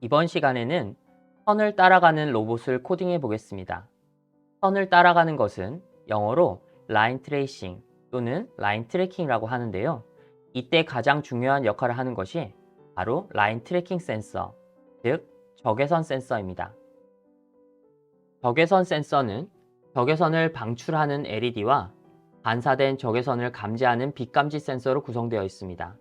이번 시간에는 선을 따라가는 로봇을 코딩해 보겠습니다. 선을 따라가는 것은 영어로 라인 트레이싱 또는 라인 트래킹이라고 하는데요. 이때 가장 중요한 역할을 하는 것이 바로 라인 트래킹 센서, 즉 적외선 센서입니다. 적외선 센서는 적외선을 방출하는 LED와 반사된 적외선을 감지하는 빛감지 센서로 구성되어 있습니다.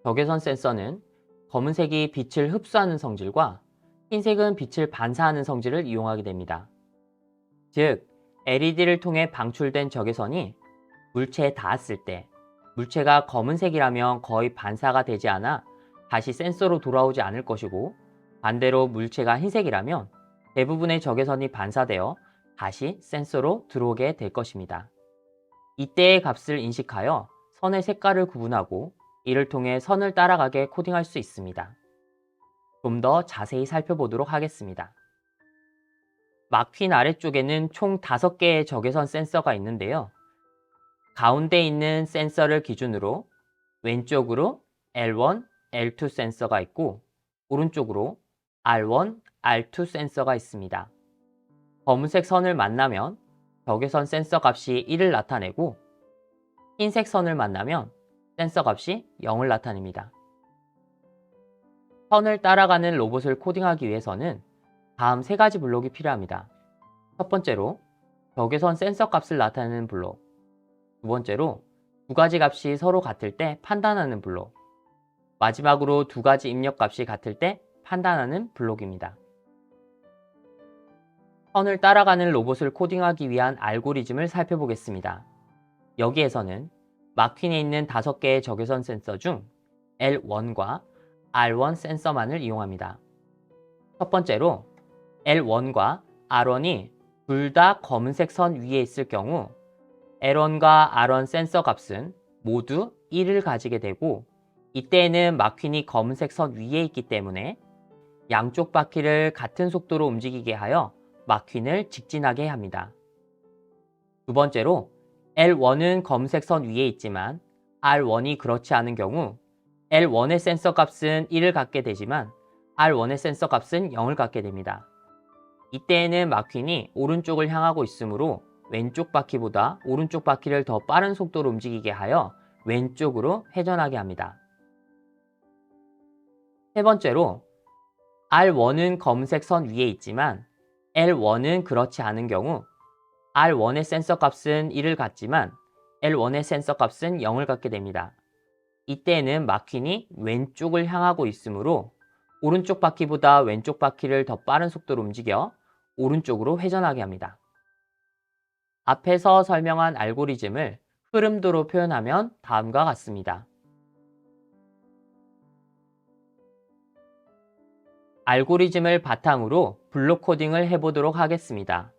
적외선 센서는 검은색이 빛을 흡수하는 성질과 흰색은 빛을 반사하는 성질을 이용하게 됩니다. 즉, LED를 통해 방출된 적외선이 물체에 닿았을 때 물체가 검은색이라면 거의 반사가 되지 않아 다시 센서로 돌아오지 않을 것이고, 반대로 물체가 흰색이라면 대부분의 적외선이 반사되어 다시 센서로 들어오게 될 것입니다. 이때의 값을 인식하여 선의 색깔을 구분하고 이를 통해 선을 따라가게 코딩할 수 있습니다. 좀 더 자세히 살펴보도록 하겠습니다. 막핀 아래쪽에는 총 5개의 적외선 센서가 있는데요. 가운데 있는 센서를 기준으로 왼쪽으로 L1, L2 센서가 있고, 오른쪽으로 R1, R2 센서가 있습니다. 검은색 선을 만나면 적외선 센서 값이 1을 나타내고, 흰색 선을 만나면 센서 값이 0을 나타냅니다. 선을 따라가는 로봇을 코딩하기 위해서는 다음 3가지 블록이 필요합니다. 첫 번째로 적외선 센서 값을 나타내는 블록, 두 번째로 2가지 값이 서로 같을 때 판단하는 블록, 마지막으로 2가지 입력 값이 같을 때 판단하는 블록입니다. 선을 따라가는 로봇을 코딩하기 위한 알고리즘을 살펴보겠습니다. 여기에서는 막힌에 있는 5개의 적외선 센서 중 L1과 R1 센서만을 이용합니다. 첫 번째로 L1과 R1이 둘 다 검은색 선 위에 있을 경우 L1과 R1 센서 값은 모두 1을 가지게 되고, 이때에는 막힌이 검은색 선 위에 있기 때문에 양쪽 바퀴를 같은 속도로 움직이게 하여 막힌을 직진하게 합니다. 두 번째로 L1은 검은색 선 위에 있지만 R1이 그렇지 않은 경우 L1의 센서 값은 1을 갖게 되지만 R1의 센서 값은 0을 갖게 됩니다. 이때에는 막힌이 오른쪽을 향하고 있으므로 왼쪽 바퀴보다 오른쪽 바퀴를 더 빠른 속도로 움직이게 하여 왼쪽으로 회전하게 합니다. 세 번째로 R1은 검은색 선 위에 있지만 L1은 그렇지 않은 경우 R1의 센서 값은 1을 갖지만 L1의 센서 값은 0을 갖게 됩니다. 이때에는 막힌이 왼쪽을 향하고 있으므로 오른쪽 바퀴보다 왼쪽 바퀴를 더 빠른 속도로 움직여 오른쪽으로 회전하게 합니다. 앞에서 설명한 알고리즘을 흐름도로 표현하면 다음과 같습니다. 알고리즘을 바탕으로 블록 코딩을 해보도록 하겠습니다.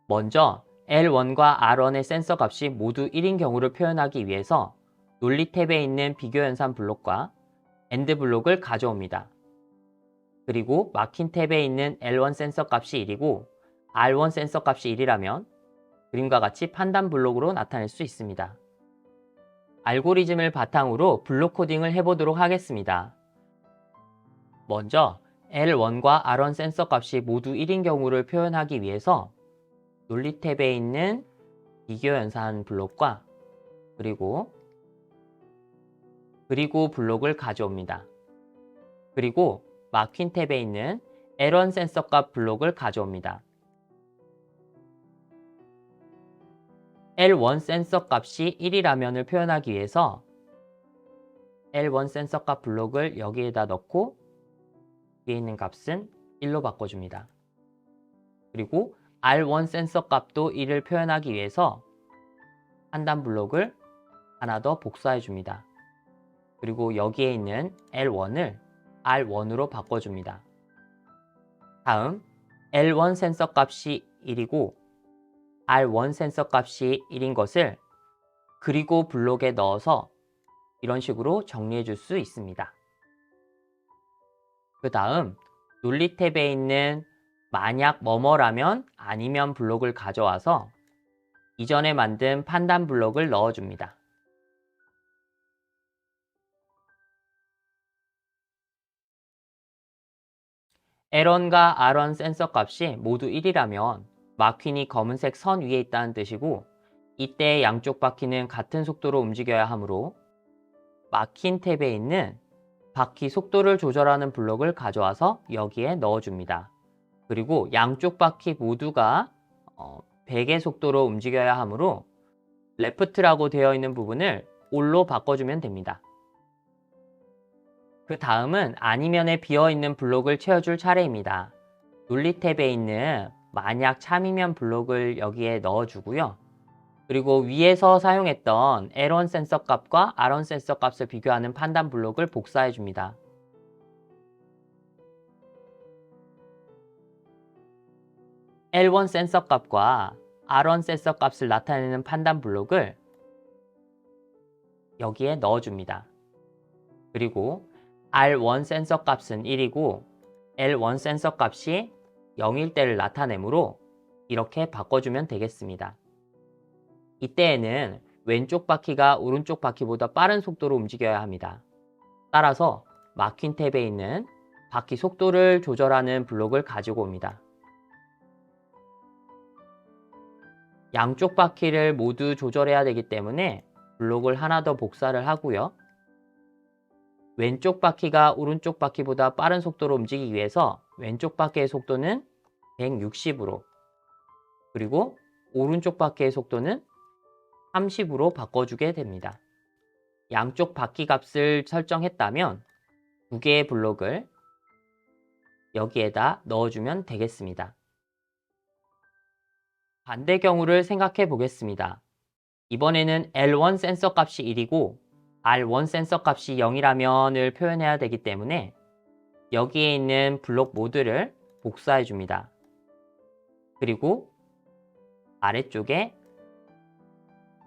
먼저 L1과 R1의 센서 값이 모두 1인 경우를 표현하기 위해서 논리 탭에 있는 비교 연산 블록과 AND 블록을 가져옵니다. 그리고 막힌 탭에 있는 L1 센서 값이 1이고 R1 센서 값이 1이라면 그림과 같이 판단 블록으로 나타낼 수 있습니다. 알고리즘을 바탕으로 블록 코딩을 해보도록 하겠습니다. 먼저 L1과 R1 센서 값이 모두 1인 경우를 표현하기 위해서 논리 탭에 있는 비교 연산 블록과 그리고 블록을 가져옵니다. 그리고 막힌 탭에 있는 L1 센서 값 블록을 가져옵니다. L1 센서 값이 1이라면을 표현하기 위해서 L1 센서 값 블록을 여기에다 넣고 위에 있는 값은 1로 바꿔줍니다. 그리고 R1 센서 값도 1을 표현하기 위해서 판단 블록을 하나 더 복사해 줍니다. 그리고 여기에 있는 L1을 R1으로 바꿔줍니다. 다음 L1 센서 값이 1이고 R1 센서 값이 1인 것을 그리고 블록에 넣어서 이런 식으로 정리해 줄 수 있습니다. 그 다음 논리 탭에 있는 만약 뭐뭐라면 아니면 블록을 가져와서 이전에 만든 판단 블록을 넣어줍니다. L1과 R1 센서 값이 모두 1이라면 마퀸이 검은색 선 위에 있다는 뜻이고, 이때 양쪽 바퀴는 같은 속도로 움직여야 하므로 마킨 탭에 있는 바퀴 속도를 조절하는 블록을 가져와서 여기에 넣어줍니다. 그리고 양쪽 바퀴 모두가 100의 속도로 움직여야 하므로 레프트라고 되어 있는 부분을 올로 바꿔주면 됩니다. 그 다음은 아니면에 비어있는 블록을 채워줄 차례입니다. 논리 탭에 있는 만약 참이면 블록을 여기에 넣어주고요. 그리고 위에서 사용했던 L1 센서 값과 R1 센서 값을 비교하는 판단 블록을 복사해 줍니다. L1 센서 값과 R1 센서 값을 나타내는 판단 블록을 여기에 넣어줍니다. 그리고 R1 센서 값은 1이고 L1 센서 값이 0일 때를 나타내므로 이렇게 바꿔주면 되겠습니다. 이때에는 왼쪽 바퀴가 오른쪽 바퀴보다 빠른 속도로 움직여야 합니다. 따라서 마킹 탭에 있는 바퀴 속도를 조절하는 블록을 가지고 옵니다. 양쪽 바퀴를 모두 조절해야 되기 때문에 블록을 하나 더 복사를 하고요. 왼쪽 바퀴가 오른쪽 바퀴보다 빠른 속도로 움직이기 위해서 왼쪽 바퀴의 속도는 160으로, 그리고 오른쪽 바퀴의 속도는 30으로 바꿔주게 됩니다. 양쪽 바퀴 값을 설정했다면 두 개의 블록을 여기에다 넣어주면 되겠습니다. 반대 경우를 생각해 보겠습니다. 이번에는 L1 센서 값이 1이고 R1 센서 값이 0이라면을 표현해야 되기 때문에 여기에 있는 블록 모두를 복사해 줍니다. 그리고 아래쪽에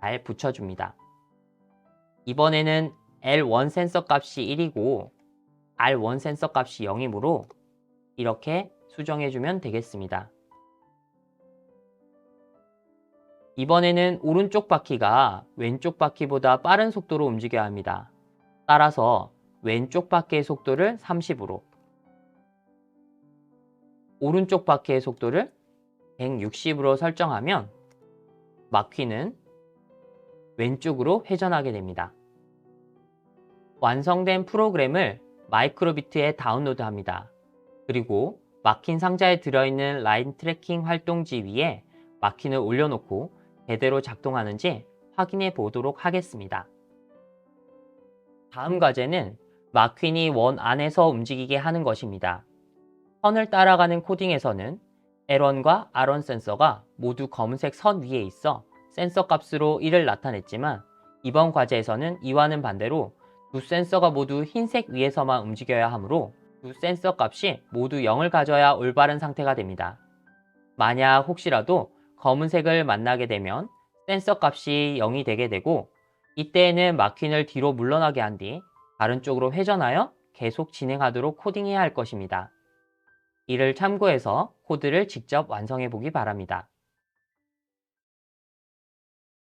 잘 붙여줍니다. 이번에는 L1 센서 값이 1이고 R1 센서 값이 0이므로 이렇게 수정해주면 되겠습니다. 이번에는 오른쪽 바퀴가 왼쪽 바퀴보다 빠른 속도로 움직여야 합니다. 따라서 왼쪽 바퀴의 속도를 30으로, 오른쪽 바퀴의 속도를 160으로 설정하면 바퀴는 왼쪽으로 회전하게 됩니다. 완성된 프로그램을 마이크로비트에 다운로드합니다. 그리고 마킨 상자에 들어있는 라인 트래킹 활동지 위에 마킨을 올려놓고 제대로 작동하는지 확인해 보도록 하겠습니다. 다음 과제는 마퀸이 원 안에서 움직이게 하는 것입니다. 선을 따라가는 코딩에서는 L1과 R1 센서가 모두 검은색 선 위에 있어 센서 값으로 1을 나타냈지만 이번 과제에서는 이와는 반대로 두 센서가 모두 흰색 위에서만 움직여야 하므로 두 센서 값이 모두 0을 가져야 올바른 상태가 됩니다. 만약 혹시라도 검은색을 만나게 되면 센서 값이 0이 되게 되고 이때에는 마퀸을 뒤로 물러나게 한 뒤 다른 쪽으로 회전하여 계속 진행하도록 코딩해야 할 것입니다. 이를 참고해서 코드를 직접 완성해 보기 바랍니다.